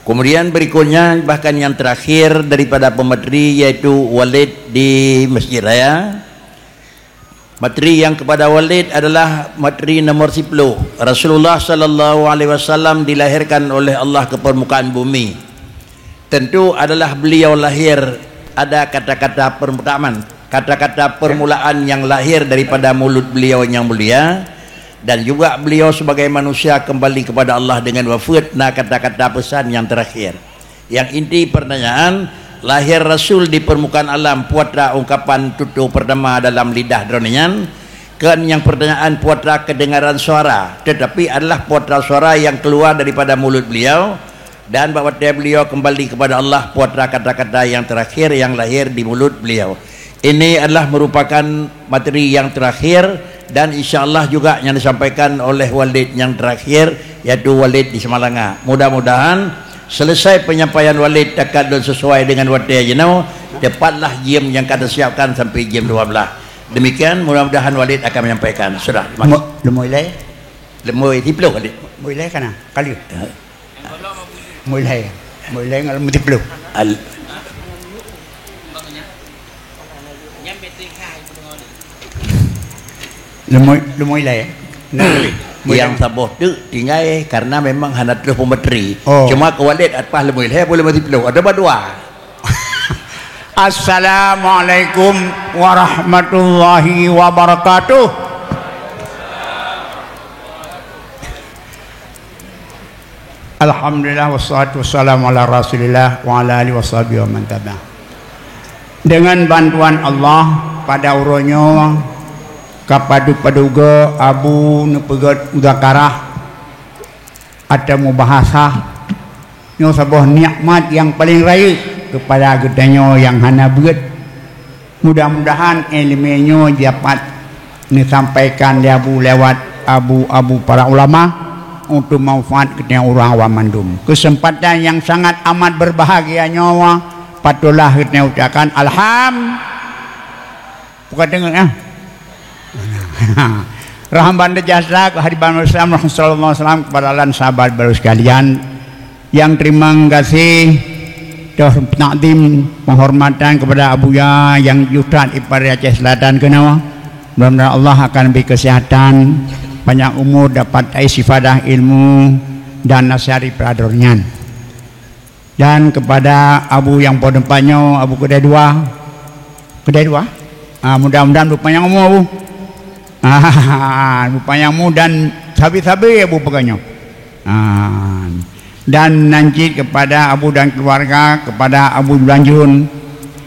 Kemudian berikutnya bahkan yang terakhir daripada pemateri yaitu Walid di Masjid Raya. Materi yang kepada Walid adalah materi nomor 10. Rasulullah sallallahu alaihi wasallam dilahirkan oleh Allah ke permukaan bumi. Tentu adalah beliau lahir ada kata-kata permulaan yang lahir daripada mulut beliau yang mulia. Dan juga beliau sebagai manusia kembali kepada Allah dengan wafat. Nah, kata-kata pesan yang terakhir. Yang inti pertanyaan, lahir Rasul di permukaan alam, puatra ungkapan tutur pertama dalam lidah dronian. Kan yang pertanyaan puatra kedengaran suara, tetapi adalah puatra suara yang keluar daripada mulut beliau. Dan bahawa beliau kembali kepada Allah, puatra kata-kata yang terakhir yang lahir di mulut beliau. Ini adalah merupakan materi yang terakhir. Dan insyaAllah juga yang disampaikan oleh Walid yang terakhir, yaitu Walid di Semalanga. Mudah-mudahan selesai penyampaian Walid dekat dan sesuai dengan waktu yang jenau, tepatlah jam yang kata siapkan sampai jam 12. Demikian, mudah-mudahan Walid akan menyampaikan. Sudah. Lemui lay? Lemui tiplo Walid. Lemui lay kana? Kali. Lemui lay. Lemui lay ngal lemui tiplo. Lemui lay. Yang saboh tu tinggal karena memang hendak terus pemateri. Cuma ke Walid apa lemui lay boleh mati peluk. Ada berdua. Assalamualaikum warahmatullahi wabarakatuh. Alhamdulillah wassalatu wassalamu ala Rasulillah wa ala alihi washabihi wa man tabi'ah. Dengan bantuan Allah pada uronyo kapadu-paduga abu nepegat udakarah ada mubahasah nyo sebuah nikmat yang paling raya kepada gedanyo yang hana berat. Mudah-mudahan ilmunya dapat disampaikan lewat abu para ulama untuk manfaat kepada orang awam mandum. Kesempatan yang sangat amat berbahagia nyawa patutlah kita ucapkan bukan dengar ya. Rahman jasa kehadiran Rasulullah sallallahu alaihi wasallam kepada sahabat baru sekalian yang terima kasih takdim penghormatan kepada abuya yang jutaan ipar Aceh Selatan kenawa. Mudah-mudahan Allah akan beri kesehatan, banyak umur, dapat istifadah ilmu dan nasihat peradornya. Dan kepada abu yang podempatnya abu kedai dua mudah-mudahan rupanya umur abu rupanya mu dan sabi-sabi abu pegangnya. Dan nanti kepada abu dan keluarga, kepada abu Lanjun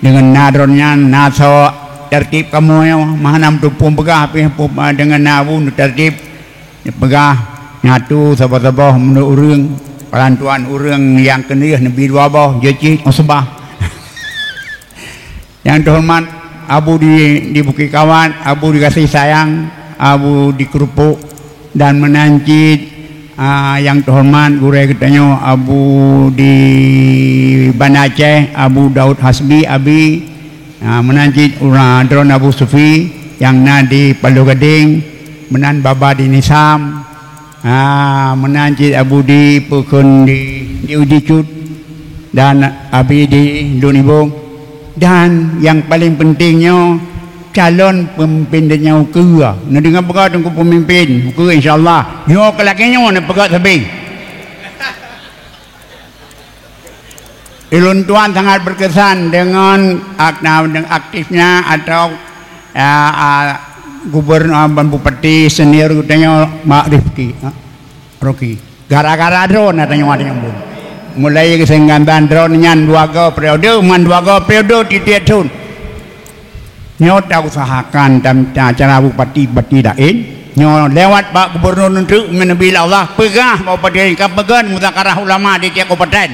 dengan nadronnya naso tertib kamu ya mahanam tupung pegah dengan abu tertib pegah nyatu sabah-sabah menurut urang perantuan urang yang kena nabi dua bah jeci osbah. Yang terhormat abu di Bukit Kawan, abu dikasih sayang, abu dikerupuk dan menanci yang terhormat guru katanya abu di Banda Aceh, abu Daud Hasbi abi menanci drone abu Sufi yang di Palu Gading, menan baba di Nisam, menanci abu di Pekun di Udicut dan abi di Dunibung. Dan yang paling pentingnya calon pemimpinnya ukura. Nak dengar pegat tengku pemimpin ukura insya-Allah. Yo kelakinya nak pegat sabing. Ilun tuan sangat berkesan dengan aktifnya atau gubernur bupati senior katanya Mak Rifki. Roki. Gara-gara drone katanya ada nyambung. Mulai kesenggantan drone nyan 2 periode, man 2 periode titik tun. Nyo tak usahakan dalam acara bupati dain. Nyo lewat Pak Gubernur untuk menabila Allah pegah bupati kapegan mutakarah ulama di tiap kabupaten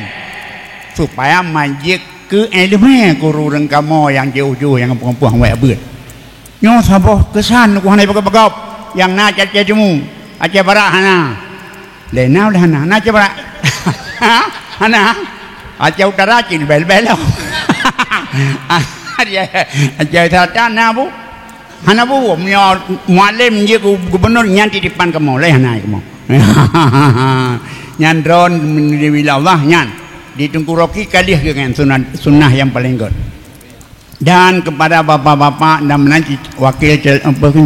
supaya majik ke elemen guru dan kamu yang jauh-jauh yang kampung-kampung wae beut. Nyo sabah kesan ku hanai pegap yang na Aceh jemu Aceh Barat hana. Lena udah hana Aceh Barat. Hana Aceh Utara cin bel-bel. Aceh Selatan bu hana bu mualim je gubernur nyan di depan kamu lah hana kamu. Nyan drone bila Allah nyan di Tunku Rocky kalih dengan sunnah yang paling good. Dan kepada bapa-bapa dan menanti wakil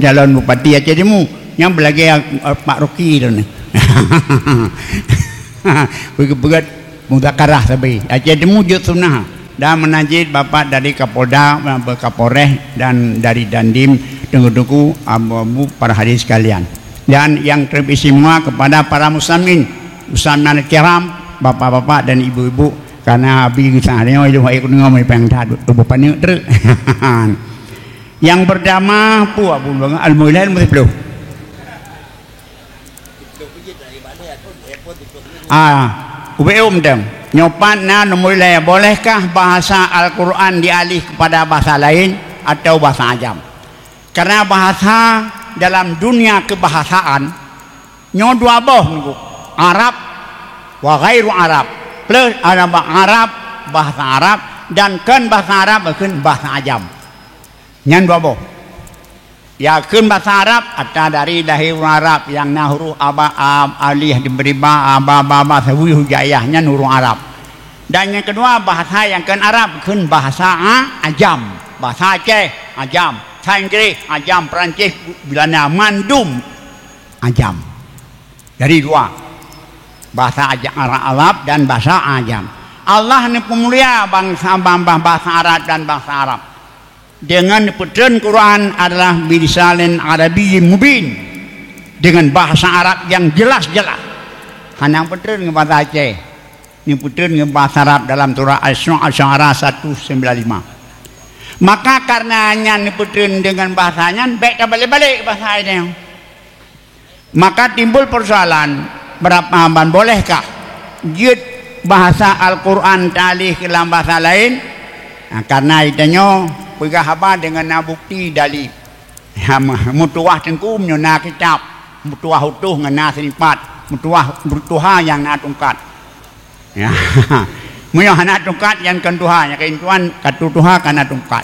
calon bupati Aceh Timur yang belagi Pak Rocky tu ni. Begitu mudakarah sabi. Aceh Timur jut sunnah dan menanti bapa dari Kapolda, Kapolres dan dari Dandim tunggu-tunggu abu para hadis sekalian. Dan yang teristimewa kepada para muslimin kiram, bapak-bapak dan ibu-ibu, karena abi kisahnya itu aku dengar mai pengtat bukan ni ter. Yang pertama pu abu al-mulal mesti dem nyopan na mulai bolehkah bahasa Al-Quran dialih kepada bahasa lain atau bahasa ajam? Karena bahasa dalam dunia kebahasaan nyo dua boh nunggu Arab wa ghairu Arab plus ada Arab bahasa Arab dan kan bahasa Arab kan bahasa ajam nyan dua boh ya kan bahasa Arab ada dari dahir Arab yang nahru alih diberi ba sawi hujayah nyan huruf Arab dan yang kedua bahasa yang kan Arab kan bahasa ajam bahasa Aceh ajam Inggris ajam, Perancis bilana mandum ajam. Dari dua bahasa Arab dan bahasa ajam. Allah ni pemulia bangsa bahasa Arab dan bahasa Arab. Dengan pesan Quran adalah bilisanin Arabiyyin mubin, dengan bahasa Arab yang jelas-jelas. Hanang pesan ke bahasa Aceh. Ni pesan ke bahasa Arab dalam surah Asy-Syu'ara 195. Maka karenanya niputrin dengan bahasanya baik balik-balik bahasa ini. Maka timbul persoalan berapa bolehkah jid bahasa Al-Quran talih ke dalam bahasa lain? Nah, karena itanya pegah apa dengan bukti dari mutuah tengkum nyona kitab mutuah utuh ngena sinipat mutuah yang natungkat ya. Munyo anak tungkat yang kentuha yang keintuan katutuha kana tungkat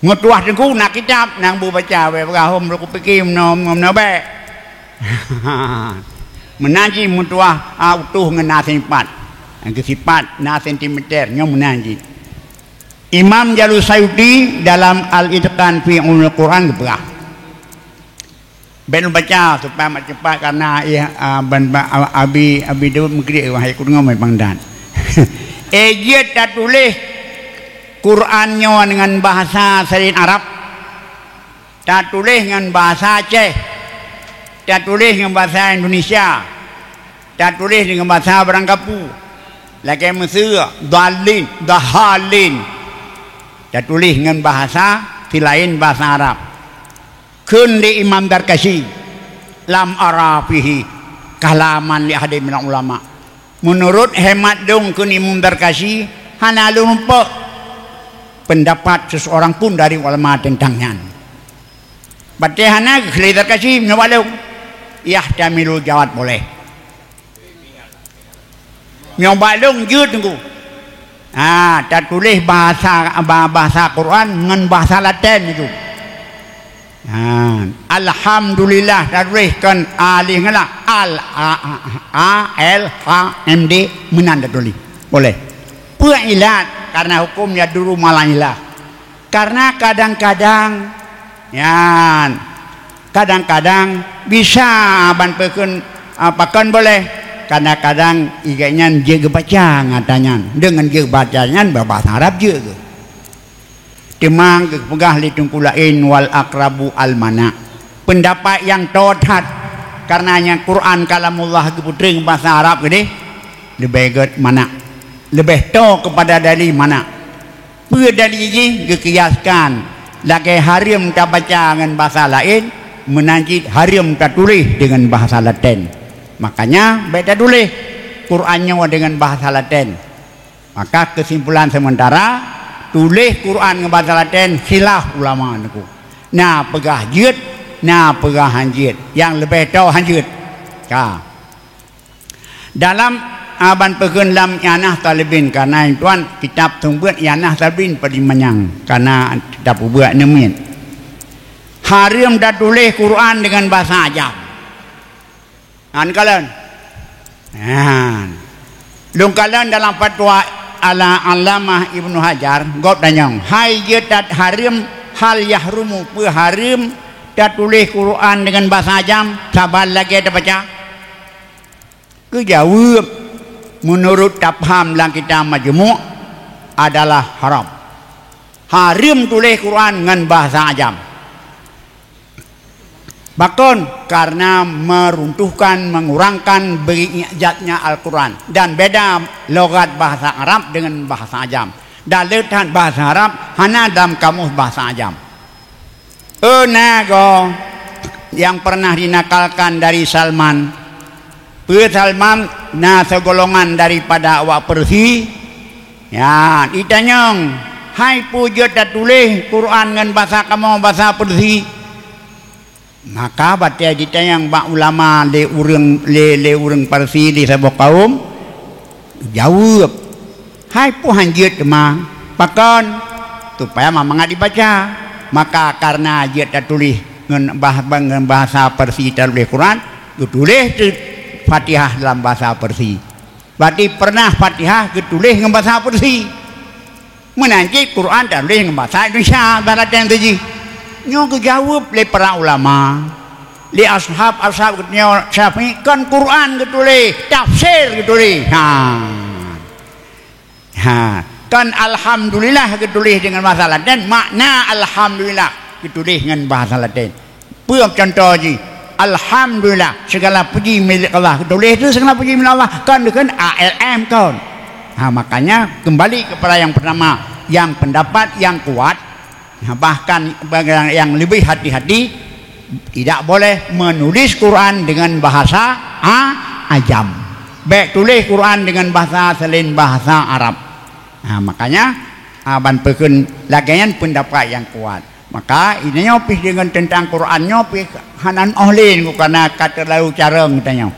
ngutuah tengku nak kitab nang bu baca we bagahum ku pikir nom be menaji mutuah utuh ngena sifat yang kesifat na sentimeter nyo menaji Imam Jalul Sayuti dalam Al-Itqan fi Ulumul Quran gebrah ben baca supaya cepat karena abi Daud mengkiri wahai ku ngomong pangdan dia tak tulis Qurannya dengan bahasa selain Arab, tak tulis dengan bahasa Aceh, tak tulis dengan bahasa Indonesia, tak tulis dengan bahasa Berangkapu, lagi Mesir, Dahalin, tak tulis dengan bahasa selain bahasa Arab. Kun li Imam Darkasi lam arafihi kalaman li ahadi min ulama. Menurut hemat dong kun Imam Darkasi hana lupa pendapat seseorang pun dari ulama tentangnya. Berarti hana kali Darkasi mewalau yahtamilu jawab boleh. Nyobalung jud tunggu. Tak tulis bahasa Quran dengan bahasa Latin itu. Alhamdulillah darihkan alih ngala ALHMD menanda tulis boleh pu'ilat karena hukumnya dulu malailah karena kadang-kadang bisa banpekeun apakan boleh kadang-kadang iganya jaga baca ngatanya dengan jaga bacanya bahasa Arab juga Demang pegah li tungkulain wal akrabu al mana pendapat yang totat karenanya Quran kalamullah keputring bahasa Arab gede lebih get mana lebih to kepada dari mana pu dari ini kekiaskan lagi harim tak baca dengan bahasa lain menanjid harim tak tulis dengan bahasa Latin makanya beda tulis Qurannya dengan bahasa Latin maka kesimpulan sementara tulis Quran dengan bahasa Latin khilaf ulama niku. Nah pegah jid, nah pegah hanjid. Yang lebih tahu hanjid. Dalam aban pegeun lam yanah talibin karena tuan kitab sumber yanah talibin pada menyang karena kitab buat nemin. Harim dah tulis Quran dengan bahasa Ajam. Kalian. Lungkalan dalam fatwa ala Allamah Ibnu Hajar gop danyang hai je tat harim hal yahrumu pu harim tat tulis Quran dengan bahasa ajam sabar lagi ada baca ke jawab menurut tafham dalam kitab majmu' adalah haram harim tulis Quran dengan bahasa ajam bahkan karena meruntuhkan, mengurangkan berizatnya Al-Quran dan beda logat bahasa Arab dengan bahasa ajam dan letak bahasa Arab hanya dalam kamus bahasa ajam enago yang pernah dinakalkan dari Salman Salman na segolongan daripada awak Persi ya ditanyang hai puja tak tulis Quran dengan bahasa kamu bahasa Persi maka batia ditanyang bak ulama le urang Parsi di sebuah kaum jawab hai pu hanjut mah pakon supaya mamang dibaca maka karena dia tak tulis dengan bahasa Parsi tulis Quran tulis Fatihah dalam bahasa Parsi berarti pernah Fatihah tulis dengan bahasa Parsi menanti Quran tak tulis dengan bahasa Indonesia barat yang tadi nyo kejawab le para ulama le ashab nyo Syafi'i kan Quran ketulis tafsir ketulis kan alhamdulillah ketulis dengan bahasa Latin makna alhamdulillah ketulis dengan bahasa Latin punya contoh ji alhamdulillah segala puji milik Allah ketulis itu segala puji milik Allah kan dengan ALM kan makanya kembali kepada yang pertama yang pendapat yang kuat bahkan yang lebih hati-hati tidak boleh menulis Quran dengan bahasa ajam baik tulis Quran dengan bahasa selain bahasa Arab makanya aban peken lagian pendapat yang kuat maka ini nyopis dengan tentang Quran nyopis hanan ohlin karena kata lalu cara katanya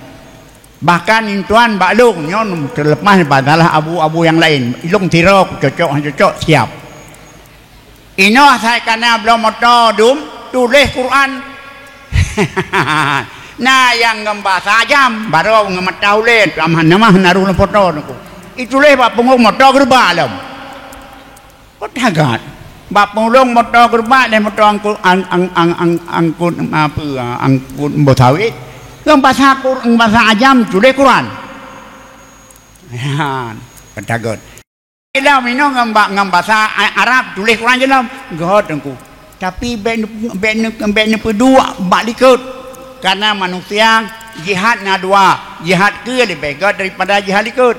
bahkan intuan baklung nyon terlepas badalah abu-abu yang lain ilung tirok cocok siap ino saya karena belum moto tulis Quran nah yang bahasa ajam baru ngematau len amhan nama naruh foto itu leh pak punggung moto gerba alam kok tagat bap punggung moto gerba dan moto angkut angkut botawi yang bahasa ajam tulis Quran ketagot Ilam ini ngam bahasa Arab tulis Quran je lah god engku tapi ben pedua balikut karena manusia jihad na dua jihad ke lebih god daripada jihad ikut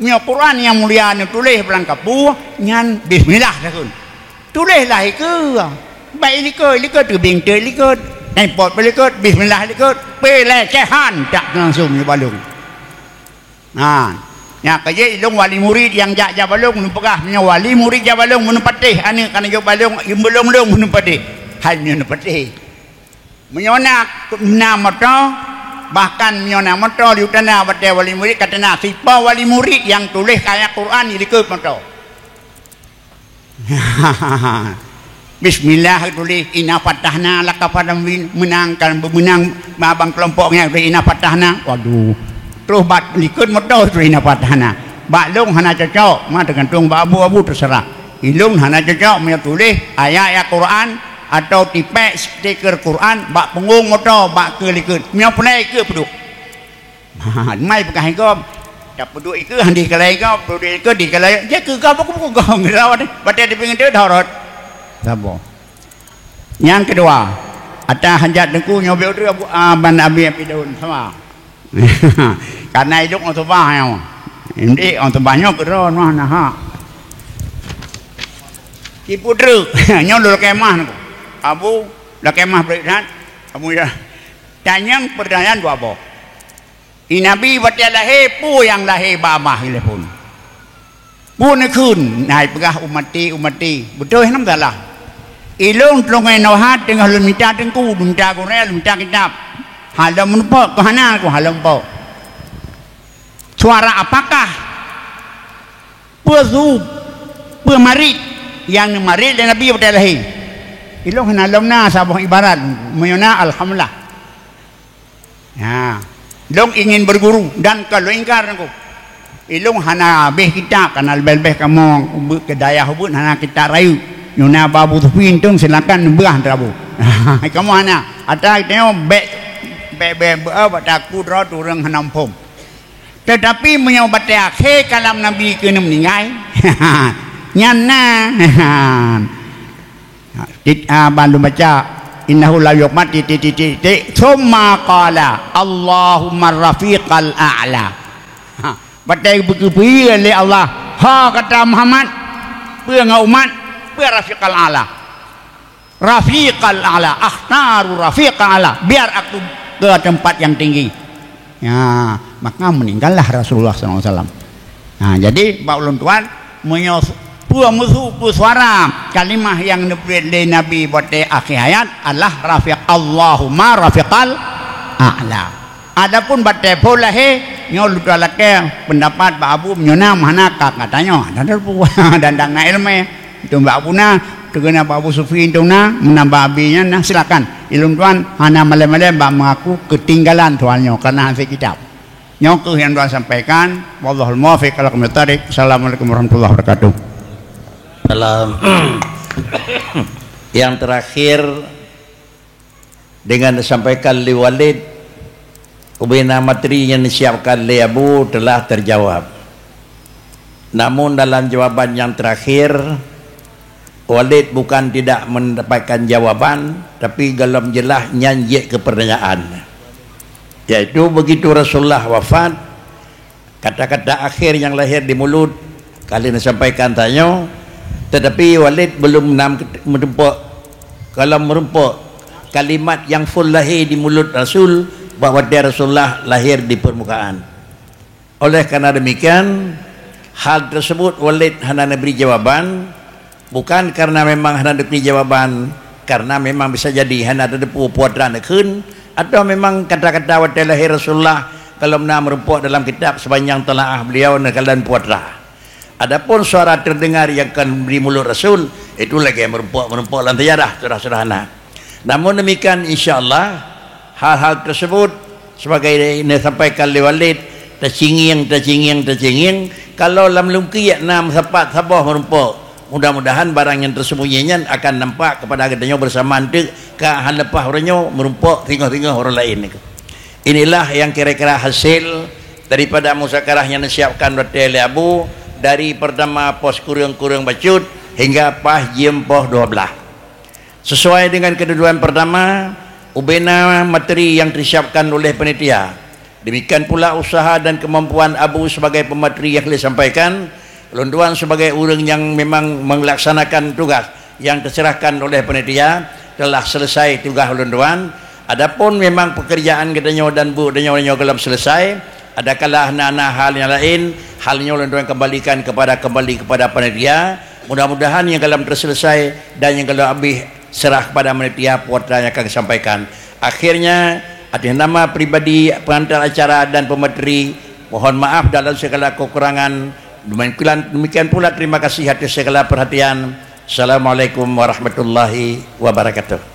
nya Quran yang mulia ni tulis belang kapu nyan bismillah sakun tulis lah ke baik likut tu bing te likut naik pot likut bismillah likut pele cehan tak langsung ni balung ya kaya ilung wali murid yang jak jabalung numpegah nya wali murid jabalung menempatih ane kana jabalung belum menempatih hanya menempatih menyonak nama to bahkan menyonak moto di utana bate wali murid katana siapa wali murid yang tulis ayat Quran di ke moto bismillah tulis inna fatahna laka padam menangkan menang abang kelompoknya inna fatahna waduh terus bat likut motor tu ina patahna baklung hana cocok mah tergantung abu-abu terserah ilung hana cocok mau tulis ayat Quran atau tipek stiker Quran bak punggung motor bak ke likut mau play ke peduk mai pakai kau tak peduk itu handi kelai kau peduk ke di kelai je ke kau pokok kau ngerawat batai di pinggir dia darat sabo yang kedua ada hajat dengku nyobel tu ban abi daun sama karena hidup orang tua yang ini orang tua banyak keron mah nah kipu druk nyolol kemah abu dah kemah berikan abu ya tanyang pertanyaan dua apa inabi baca lahir pu yang lahir babah telepon pu ni kun naik pegah umati betul nam salah ilung tlongai nohat tengah lumita tengku lumita korel lumita kitab halam menepok ke hana aku halam pok suara apakah pemarit yang marit dan Nabi pada lahir ilung halam na sabah ibarat menyona alhamdulillah ya dong ingin berguru dan kalau ingkar aku ilung hana beh kita kana lebih kamu kedaya hubut hana kita rayu nyuna babu tupin tung silakan beah rabu kamu hana ada tengok be bataku dro turang hanam pom tetapi menyobat akhir kalam nabi kena meninggal nyana bantu baca innahu la yuqmat thumma qala Allahumma rafiqal a'la batai berkupi oleh Allah ha kata Muhammad พื่อumat พื่อrafiqal a'la akhtaru rafiqal a'la biar aku ke tempat yang tinggi ya maka meninggallah Rasulullah SAW. Nah jadi Pak Ulun Tuan musuh suara kalimah yang diberi Nabi pada akhir hayat adalah rafiq Allahumma rafiqal a'la. Adapun pada pola nyol dalake pendapat Pak Abu menyona mana katanya dan dana ilmu itu Mbak Abu na tegana Pak Abu Sufi itu na menambah abinya nah silakan ilmu tuan hana male-male Mbak mengaku ketinggalan tuannya karena hasil kitab nyok yang tuan sampaikan wallahul muwaffiq ala aqwamit thariq. Assalamualaikum warahmatullahi wabarakatuh. Dalam yang terakhir dengan disampaikan li Walid ubina materi yang disiapkan li Abu telah terjawab. Namun dalam jawaban yang terakhir Walid bukan tidak mendapatkan jawaban, tapi dalam jelas nyanyi ke pertanyaan, yaitu begitu Rasulullah wafat, kata-kata akhir yang lahir di mulut kalian sampaikan tanya, tetapi Walid belum merempuk kalau merempuk kalimat yang full lahir di mulut Rasul bahwa dia Rasulullah lahir di permukaan. Oleh karena demikian hal tersebut Walid hendak beri jawaban, bukan karena memang hendak beri jawaban karena memang bisa jadi hendak ada putra nekun, atau memang kata-kata waktu lahir Rasulullah kalau merempuk dalam kitab sepanjang telaah beliau nekalan putra. Adapun suara terdengar yang akan beri mulut Rasul itu lagi merempuk lantai dah saudara-saudara. Namun demikian insyaallah hal-hal tersebut sebagai ini sampaikan oleh Walid tercinging kalau dalam lungki enam sapat sabah merempuk, mudah-mudahan barang yang tersembunyinya akan nampak kepada katanya bersamaan tu ke hal lepas orangnya merempuk tinggal-tinggal orang lain. Inilah yang kira-kira hasil daripada musakarah yang disiapkan oleh Abu dari pertama pos kurung-kurung bacut hingga pas jam pos 12. Sesuai dengan kedudukan pertama, ubena materi yang disiapkan oleh panitia. Demikian pula usaha dan kemampuan Abu sebagai pemateri yang disampaikan. Lunduan sebagai orang yang memang melaksanakan tugas yang diserahkan oleh panitia telah selesai tugas lunduan. Adapun memang pekerjaan katanya dan bu katanya belum selesai. Adakala anak-anak hal yang lain, halnya lunduan kembali kepada panitia. Mudah-mudahan yang dalam terselesai dan yang kalau habis serah kepada panitia putra yang akan disampaikan. Akhirnya atas nama pribadi pengantar acara dan pemateri, mohon maaf dalam segala kekurangan. Demikian pula terima kasih atas segala perhatian. Assalamualaikum warahmatullahi wabarakatuh.